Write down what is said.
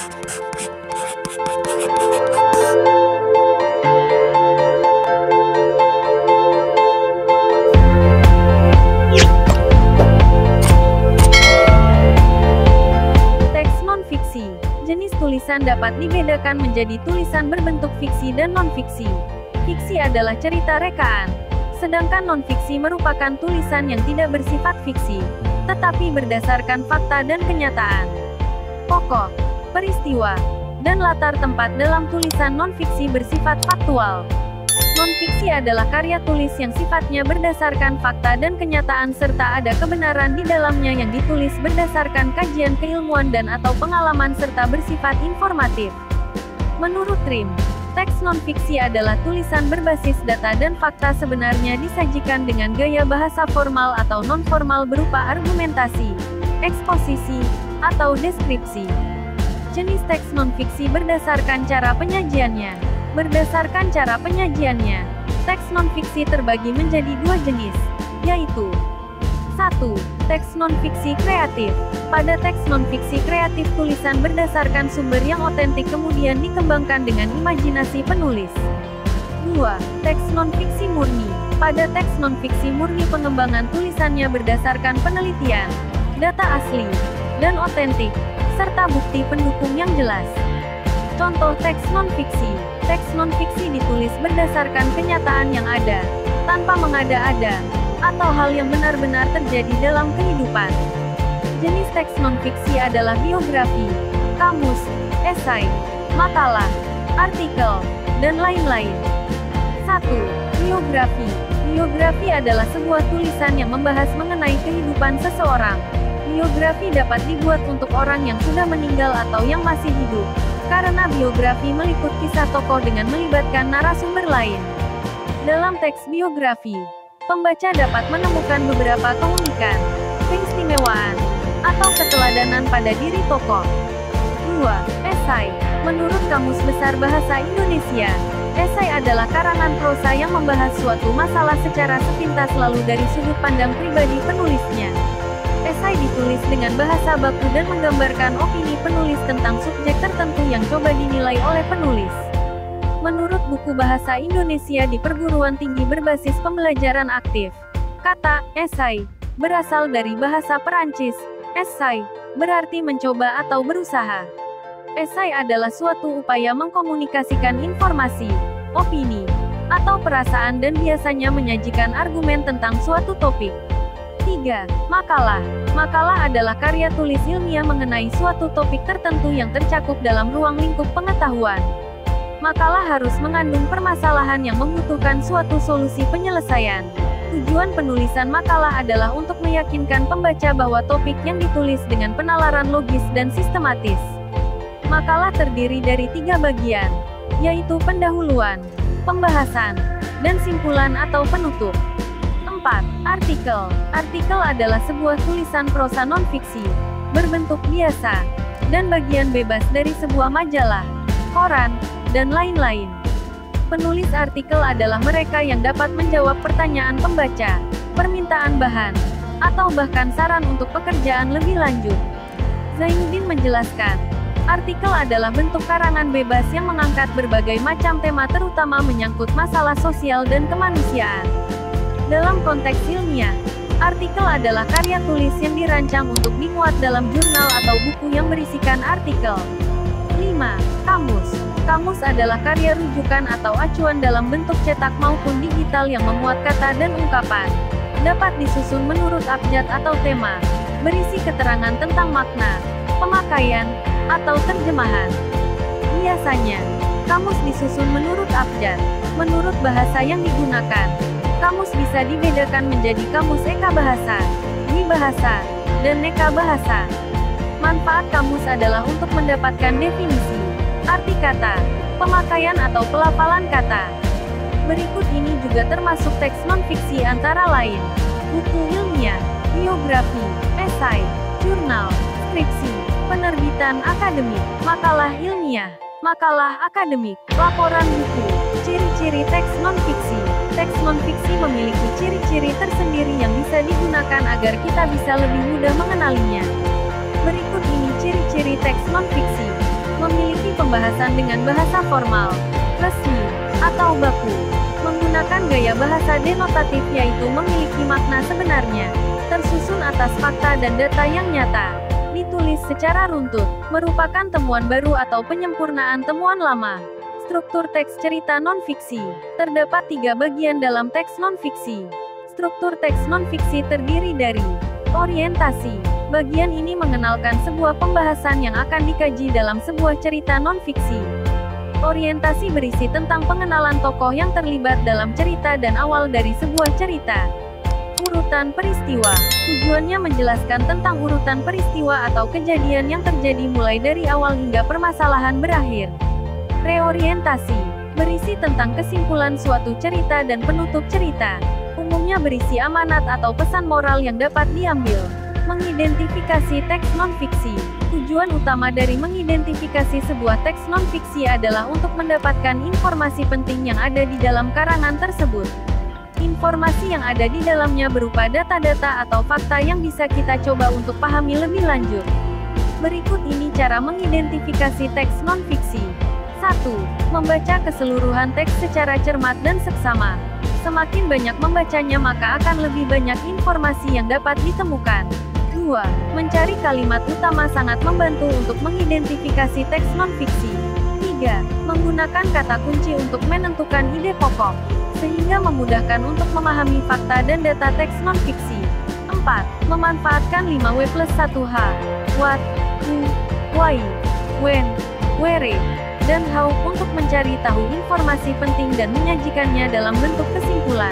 Teks non-fiksi. Jenis tulisan dapat dibedakan menjadi tulisan berbentuk fiksi dan non-fiksi. Fiksi adalah cerita rekaan, sedangkan non-fiksi merupakan tulisan yang tidak bersifat fiksi, tetapi berdasarkan fakta dan kenyataan. Pokok, peristiwa, dan latar tempat dalam tulisan non-fiksi bersifat faktual. Non-fiksi adalah karya tulis yang sifatnya berdasarkan fakta dan kenyataan serta ada kebenaran di dalamnya yang ditulis berdasarkan kajian keilmuan dan atau pengalaman serta bersifat informatif. Menurut Trim, teks non-fiksi adalah tulisan berbasis data dan fakta sebenarnya disajikan dengan gaya bahasa formal atau non-formal berupa argumentasi, eksposisi, atau deskripsi. Jenis teks non-fiksi berdasarkan cara penyajiannya. Berdasarkan cara penyajiannya, teks non-fiksi terbagi menjadi dua jenis, yaitu 1. Teks non-fiksi kreatif. Pada teks non-fiksi kreatif tulisan berdasarkan sumber yang otentik kemudian dikembangkan dengan imajinasi penulis. 2. Teks non-fiksi murni. Pada teks non-fiksi murni pengembangan tulisannya berdasarkan penelitian, data asli, dan otentik, serta bukti pendukung yang jelas. Contoh teks non-fiksi. Teks non-fiksi ditulis berdasarkan kenyataan yang ada, tanpa mengada-ada, atau hal yang benar-benar terjadi dalam kehidupan. Jenis teks non-fiksi adalah biografi, kamus, esai, makalah, artikel, dan lain-lain. 1. Biografi. Biografi adalah sebuah tulisan yang membahas mengenai kehidupan seseorang. Biografi dapat dibuat untuk orang yang sudah meninggal atau yang masih hidup, karena biografi meliput kisah tokoh dengan melibatkan narasumber lain. Dalam teks biografi, pembaca dapat menemukan beberapa keunikan, keistimewaan, atau keteladanan pada diri tokoh. 2. Esai. Menurut Kamus Besar Bahasa Indonesia, esai adalah karangan prosa yang membahas suatu masalah secara sepintas lalu dari sudut pandang pribadi penulisnya. Esai ditulis dengan bahasa baku dan menggambarkan opini penulis tentang subjek tertentu yang coba dinilai oleh penulis. Menurut buku Bahasa Indonesia di Perguruan Tinggi berbasis pembelajaran aktif, kata esai berasal dari bahasa Perancis. Esai berarti mencoba atau berusaha. Esai adalah suatu upaya mengkomunikasikan informasi, opini, atau perasaan dan biasanya menyajikan argumen tentang suatu topik. 3. Makalah. Makalah adalah karya tulis ilmiah mengenai suatu topik tertentu yang tercakup dalam ruang lingkup pengetahuan. Makalah harus mengandung permasalahan yang membutuhkan suatu solusi penyelesaian. Tujuan penulisan makalah adalah untuk meyakinkan pembaca bahwa topik yang ditulis dengan penalaran logis dan sistematis. Makalah terdiri dari 3 bagian, yaitu pendahuluan, pembahasan, dan simpulan atau penutup. 4. Artikel. Artikel adalah sebuah tulisan prosa non-fiksi, berbentuk biasa, dan bagian bebas dari sebuah majalah, koran, dan lain-lain. Penulis artikel adalah mereka yang dapat menjawab pertanyaan pembaca, permintaan bahan, atau bahkan saran untuk pekerjaan lebih lanjut. Zainuddin menjelaskan, artikel adalah bentuk karangan bebas yang mengangkat berbagai macam tema terutama menyangkut masalah sosial dan kemanusiaan. Dalam konteks ilmiah, artikel adalah karya tulis yang dirancang untuk dimuat dalam jurnal atau buku yang berisikan artikel. 5. Kamus. Kamus adalah karya rujukan atau acuan dalam bentuk cetak maupun digital yang memuat kata dan ungkapan. Dapat disusun menurut abjad atau tema, berisi keterangan tentang makna, pemakaian, atau terjemahan. Biasanya, kamus disusun menurut abjad, menurut bahasa yang digunakan. Kamus bisa dibedakan menjadi kamus eka bahasa, wibahasa, dan neka bahasa. Manfaat kamus adalah untuk mendapatkan definisi, arti kata, pemakaian atau pelafalan kata. Berikut ini juga termasuk teks non-fiksi antara lain, buku ilmiah, biografi, esai, jurnal, skripsi, penerbitan akademik, makalah ilmiah, makalah akademik, laporan buku. Ciri-ciri teks non-fiksi. Teks non-fiksi memiliki ciri-ciri tersendiri yang bisa digunakan agar kita bisa lebih mudah mengenalinya. Berikut ini ciri-ciri teks non-fiksi. Memiliki pembahasan dengan bahasa formal, resmi, atau baku. Menggunakan gaya bahasa denotatif yaitu memiliki makna sebenarnya, tersusun atas fakta dan data yang nyata. Ditulis secara runtut, merupakan temuan baru atau penyempurnaan temuan lama. Struktur teks cerita non-fiksi. Terdapat 3 bagian dalam teks non-fiksi. Struktur teks non-fiksi terdiri dari orientasi. Bagian ini mengenalkan sebuah pembahasan yang akan dikaji dalam sebuah cerita non-fiksi. Orientasi berisi tentang pengenalan tokoh yang terlibat dalam cerita dan awal dari sebuah cerita. Urutan peristiwa. Tujuannya menjelaskan tentang urutan peristiwa atau kejadian yang terjadi mulai dari awal hingga permasalahan berakhir. Reorientasi. Berisi tentang kesimpulan suatu cerita dan penutup cerita. Umumnya berisi amanat atau pesan moral yang dapat diambil. Mengidentifikasi teks non-fiksi. Tujuan utama dari mengidentifikasi sebuah teks non-fiksi adalah untuk mendapatkan informasi penting yang ada di dalam karangan tersebut. Informasi yang ada di dalamnya berupa data-data atau fakta yang bisa kita coba untuk pahami lebih lanjut. Berikut ini cara mengidentifikasi teks non-fiksi. 1. Membaca keseluruhan teks secara cermat dan seksama. Semakin banyak membacanya maka akan lebih banyak informasi yang dapat ditemukan. 2. Mencari kalimat utama sangat membantu untuk mengidentifikasi teks non-fiksi. 3. Menggunakan kata kunci untuk menentukan ide pokok, sehingga memudahkan untuk memahami fakta dan data teks non-fiksi. 4. Memanfaatkan 5W+1H, what, who, why, when, where, dan how untuk mencari tahu informasi penting dan menyajikannya dalam bentuk kesimpulan.